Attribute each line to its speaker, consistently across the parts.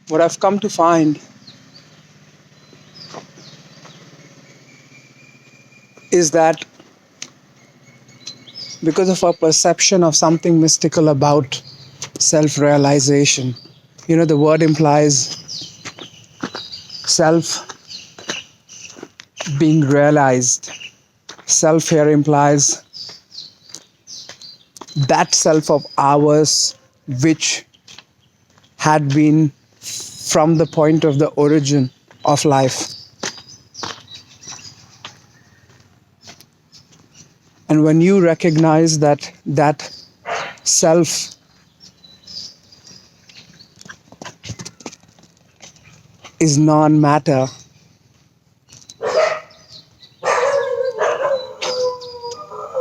Speaker 1: what I've come to find is that because of our perception of something mystical about self-realization, the word implies self being realized. Self here implies that self of ours which had been from the point of the origin of life. And when you recognize that self is non-matter,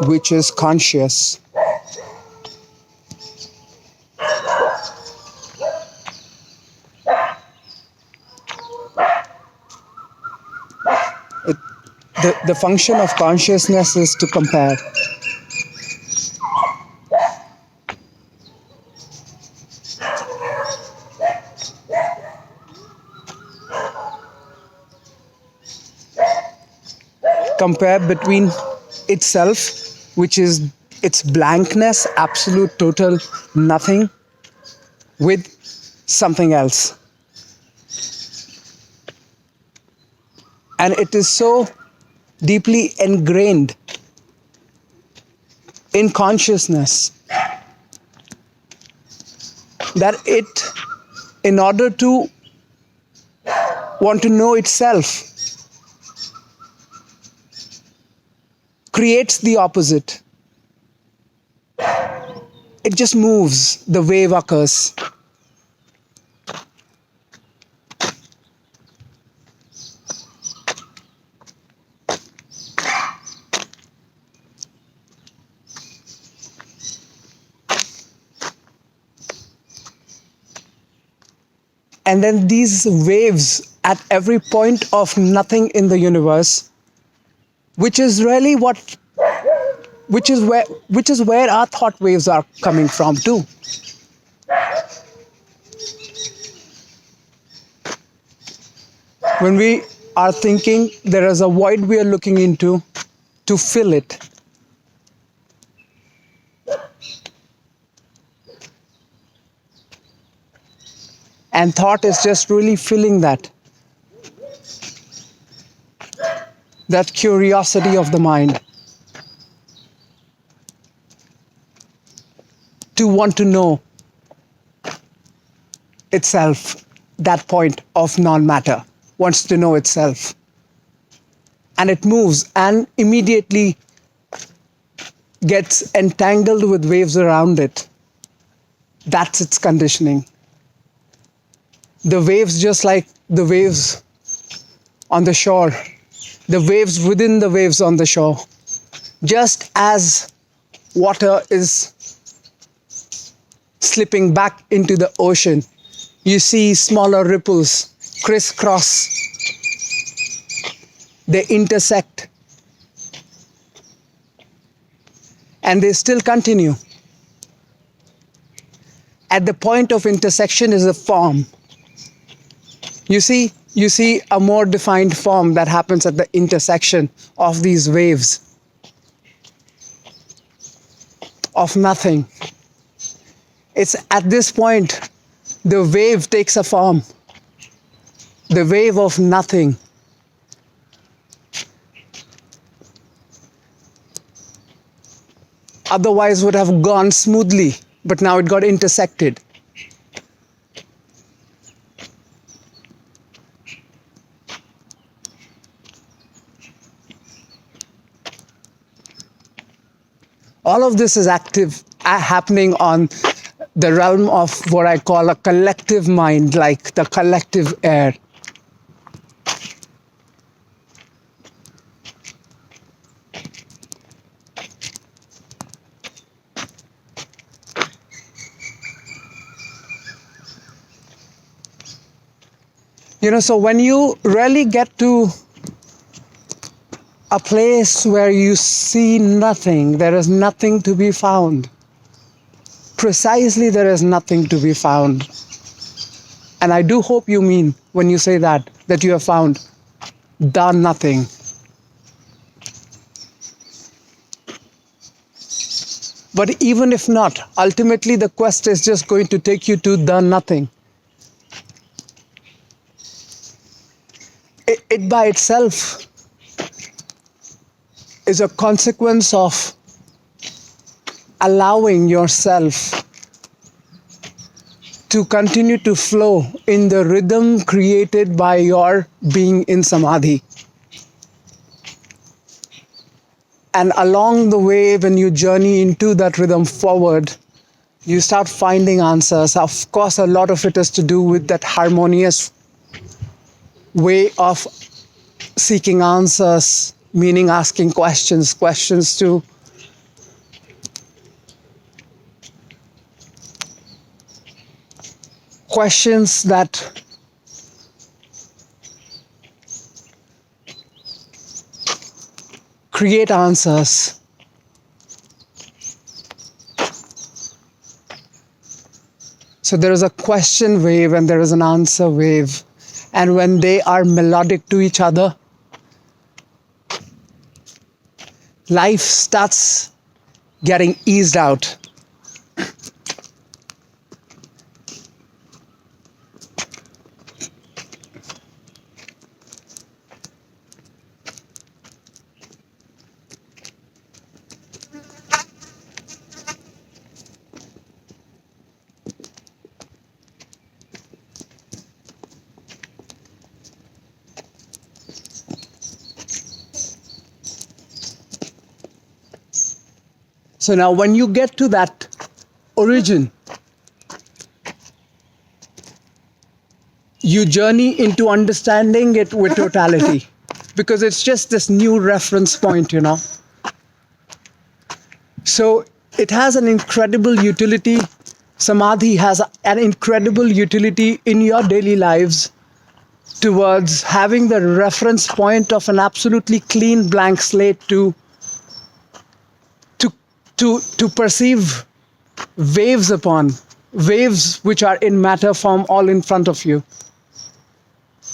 Speaker 1: which is conscious, the function of consciousness is to compare. Compare between itself, which is its blankness, absolute, total nothing, with something else. And it is so deeply ingrained in consciousness that it, in order to want to know itself, creates the opposite. It just moves, the wave occurs. And then these waves at every point of nothing in the universe, which is really which is where our thought waves are coming from too. When we are thinking, there is a void we are looking into to fill it. And thought is just really filling that curiosity of the mind to want to know itself. That point of non-matter wants to know itself, and it moves and immediately gets entangled with waves around it. That's its conditioning. The waves, just like the waves on the shore, the waves within the waves on the shore. Just as water is slipping back into the ocean, you see smaller ripples crisscross. They intersect. And they still continue. At the point of intersection is a form. You see a more defined form that happens at the intersection of these waves of nothing. It's at this point the wave takes a form, the wave of nothing. Otherwise would have gone smoothly, but now it got intersected. All of this is happening on the realm of what I call a collective mind, like the collective air. So when you really get to a place where you see nothing, there is nothing to be found. Precisely, there is nothing to be found. And I do hope you mean when you say that you have found the nothing. But even if not, ultimately the quest is just going to take you to the nothing. It by itself is a consequence of allowing yourself to continue to flow in the rhythm created by your being in Samadhi. And along the way, when you journey into that rhythm forward, you start finding answers. Of course, a lot of it has to do with that harmonious way of seeking answers, meaning asking questions to questions that create answers. So there is a question wave and there is an answer wave. And when they are melodic to each other, life starts getting eased out. So now when you get to that origin, you journey into understanding it with totality, because it's just this new reference point, So it has an incredible utility. Samadhi has an incredible utility in your daily lives towards having the reference point of an absolutely clean blank slate to perceive waves which are in matter form all in front of you.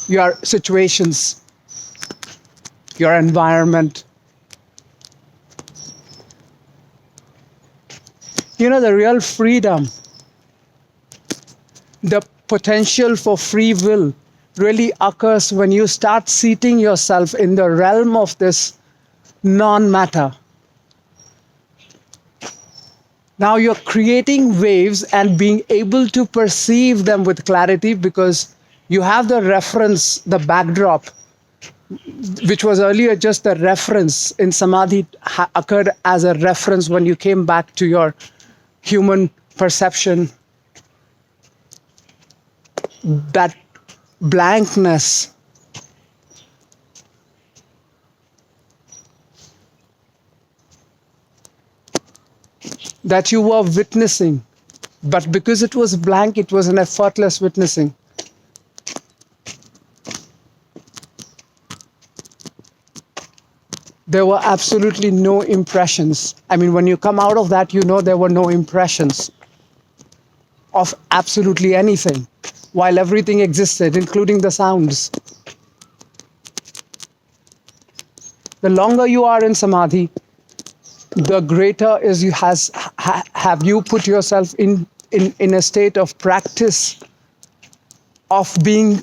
Speaker 1: Your situations, your environment. The real freedom, the potential for free will really occurs when you start seating yourself in the realm of this non-matter. Now you're creating waves and being able to perceive them with clarity because you have the reference, the backdrop, which was earlier just a reference in Samadhi, occurred as a reference when you came back to your human perception. That blankness, that you were witnessing, but because it was blank, it was an effortless witnessing. There were absolutely no impressions. I mean, when you come out of that, there were no impressions of absolutely anything, while everything existed, including the sounds. The longer you are in Samadhi, the greater is have you put yourself in a state of practice of being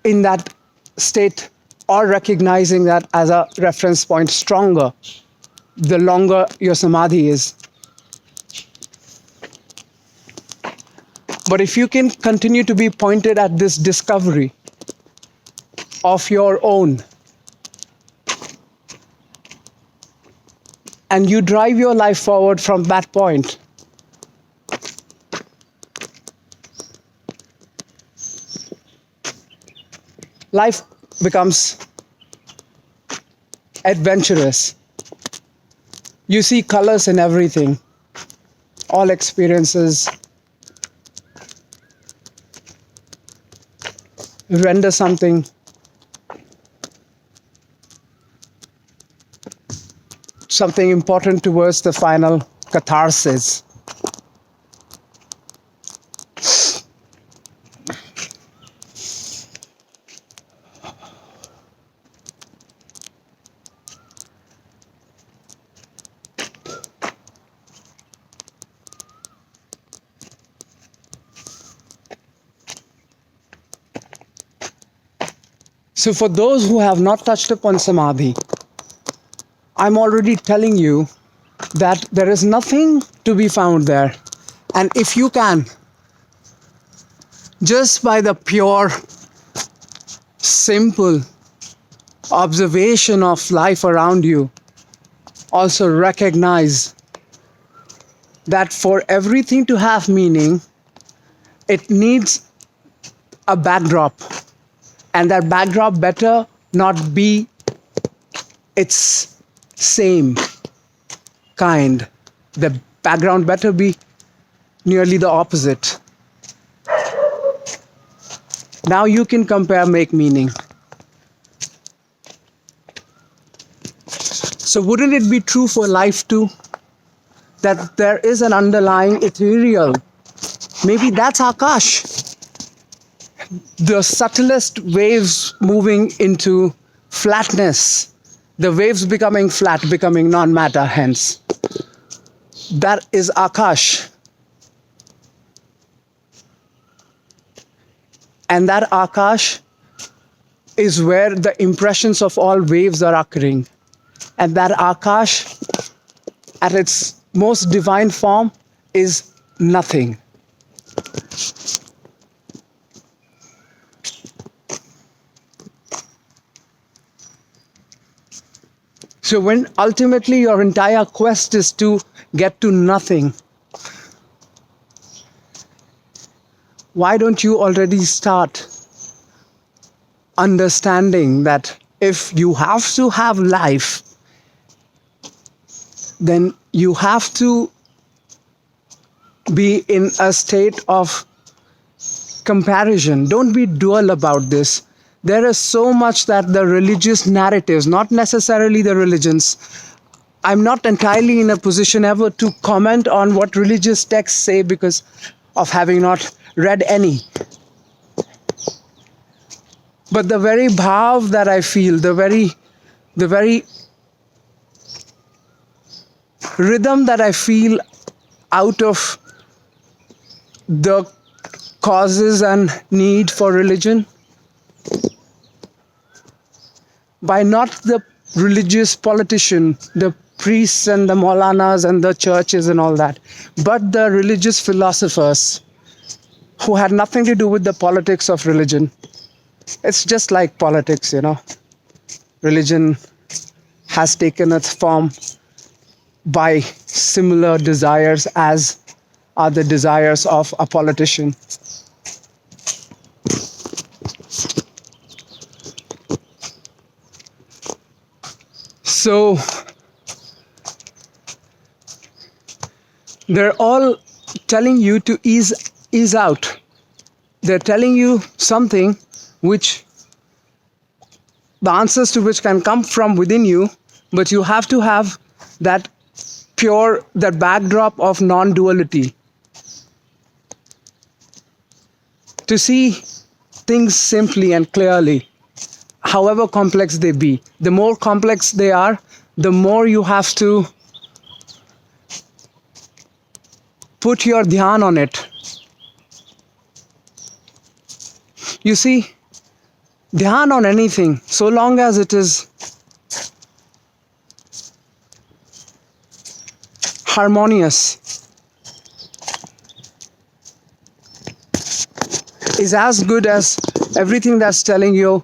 Speaker 1: in that state, or recognizing that as a reference point stronger, the longer your Samadhi is. But if you can continue to be pointed at this discovery of your own, and you drive your life forward from that point, life becomes adventurous. You see colors in everything, all experiences render something important towards the final catharsis. So for those who have not touched upon Samadhi, I'm already telling you that there is nothing to be found there. And if you can, just by the pure, simple observation of life around you, also recognize that for everything to have meaning, it needs a backdrop. And that backdrop better not be its same kind. The background better be nearly the opposite. Now you can compare, make meaning. So wouldn't it be true for life too? That there is an underlying ethereal, maybe that's Akash. The subtlest waves moving into flatness, the waves becoming flat, becoming non-matter, hence. That is Akash. And that Akash is where the impressions of all waves are occurring. And that Akash, at its most divine form, is nothing. So when ultimately your entire quest is to get to nothing, why don't you already start understanding that if you have to have life, then you have to be in a state of comparison. Don't be dual about this. There is so much that the religious narratives, not necessarily the religions, I'm not entirely in a position ever to comment on what religious texts say because of having not read any. But the very bhav that I feel, the very rhythm that I feel out of the causes and need for religion, by not the religious politician, the priests and the Maulanas and the churches and all that, but the religious philosophers who had nothing to do with the politics of religion. It's just like politics, you know. Religion has taken its form by similar desires as are the desires of a politician. So they're all telling you to ease out. They're telling you something which the answers to which can come from within you, but you have to have that backdrop of non-duality to see things simply and clearly, however complex they be. The more complex they are, the more you have to put your dhyan on it. You see, dhyan on anything, so long as it is harmonious, is as good as everything that's telling you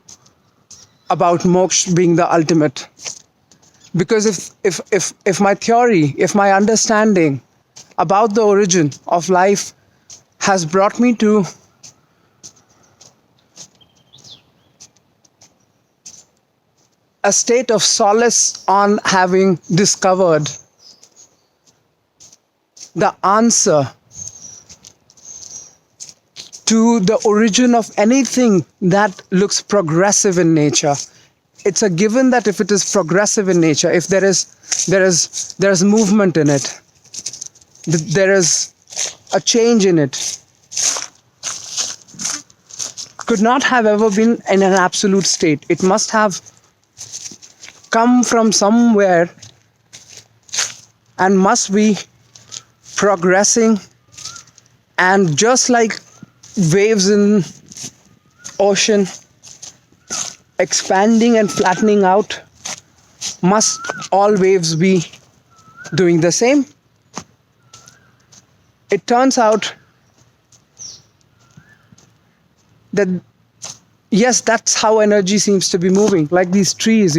Speaker 1: about moksha being the ultimate. Because if my theory, if my understanding about the origin of life has brought me to a state of solace on having discovered the answer to the origin of anything that looks progressive in nature, it's a given that if it is progressive in nature, if there is movement in it, there is a change in it, could not have ever been in an absolute state. It must have come from somewhere and must be progressing. And just like waves in ocean, expanding and flattening out, must all waves be doing the same? It turns out that yes, that's how energy seems to be moving, like these trees,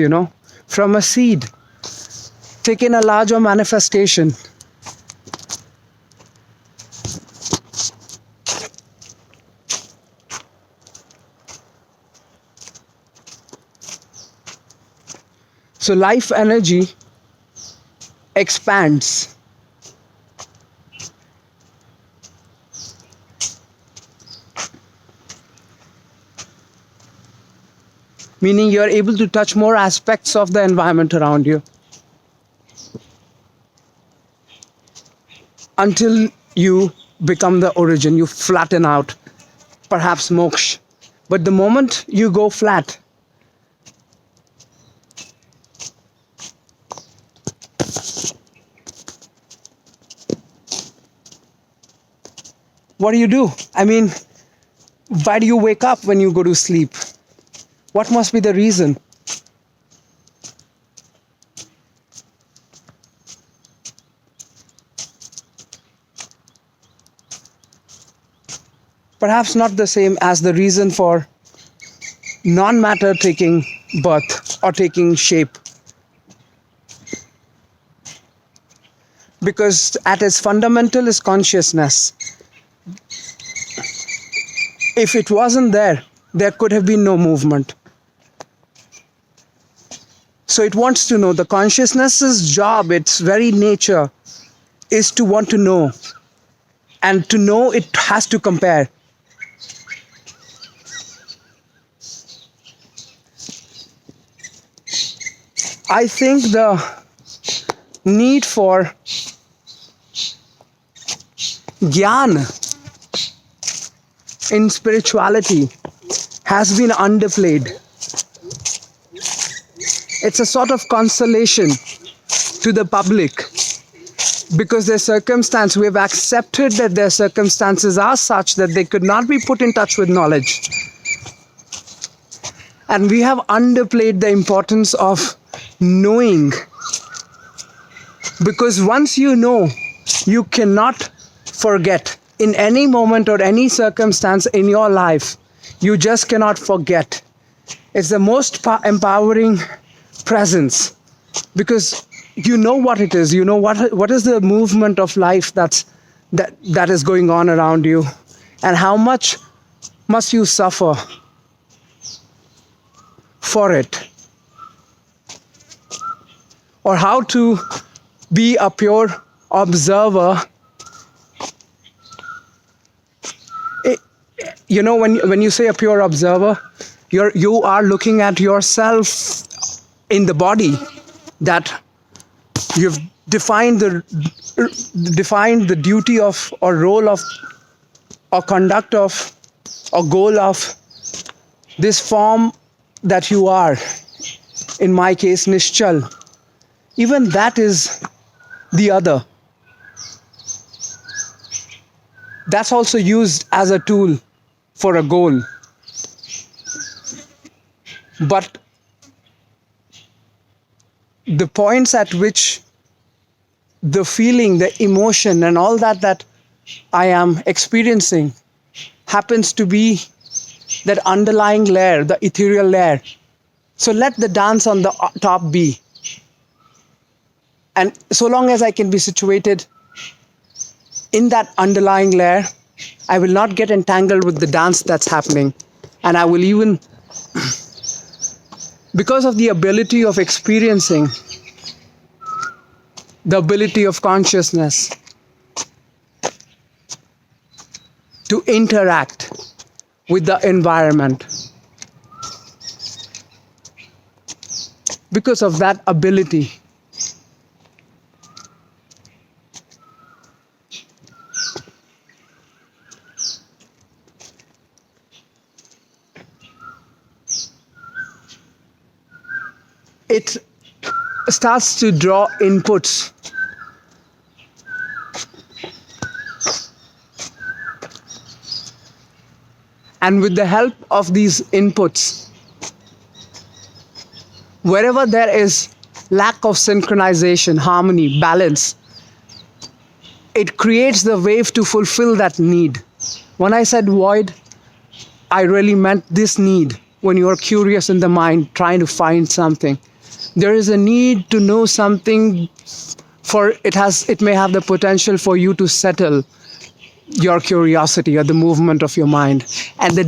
Speaker 1: from a seed, taking a larger manifestation. So life energy expands. Meaning you're able to touch more aspects of the environment around you until you become the origin, you flatten out, perhaps moksha. But the moment you go flat, what do? I mean, why do you wake up when you go to sleep? What must be the reason? Perhaps not the same as the reason for non-matter taking birth or taking shape. Because at its fundamental is consciousness. If it wasn't there, there could have been no movement. So it wants to know. The consciousness's job, its very nature, is to want to know. And to know, it has to compare. I think the need for Gyan in spirituality has been underplayed. It's a sort of consolation to the public because their circumstance, we have accepted that their circumstances are such that they could not be put in touch with knowledge. And we have underplayed the importance of knowing, because once you know, you cannot forget. In any moment or any circumstance in your life, you just cannot forget. It's the most empowering presence, because you know what it is. You know what is the movement of life that is going on around you, and how much must you suffer for it, or how to be a pure observer. When you say a pure observer, you are looking at yourself in the body, that you've defined the duty of, or role of, or conduct of, or goal of this form that you are. In my case, nishchal. Even that is the other. That's also used as a tool for a goal. But the points at which the feeling, the emotion, and all that I am experiencing happens to be that underlying layer, the ethereal layer. So let the dance on the top be. And so long as I can be situated in that underlying layer, I will not get entangled with the dance that's happening. And I will even, because of the ability of experiencing, the ability of consciousness to interact with the environment, because of that ability, it starts to draw inputs. And with the help of these inputs, Wherever there is lack of synchronization, harmony, balance, it creates the wave to fulfill that need. When I said void, I really meant this need. When you are curious in the mind, trying to find something, there is a need to know something, for it may have the potential for you to settle your curiosity or the movement of your mind. And the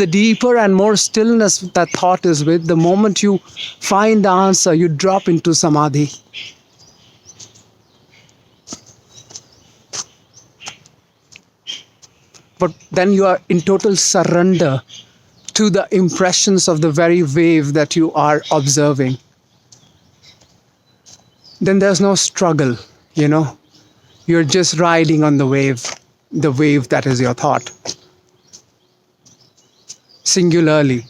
Speaker 1: deeper and more stillness that thought is with, the moment you find the answer, you drop into samadhi. But then you are in total surrender to the impressions of the very wave that you are observing. Then there's no struggle, You're just riding on the wave that is your thought. Singularly.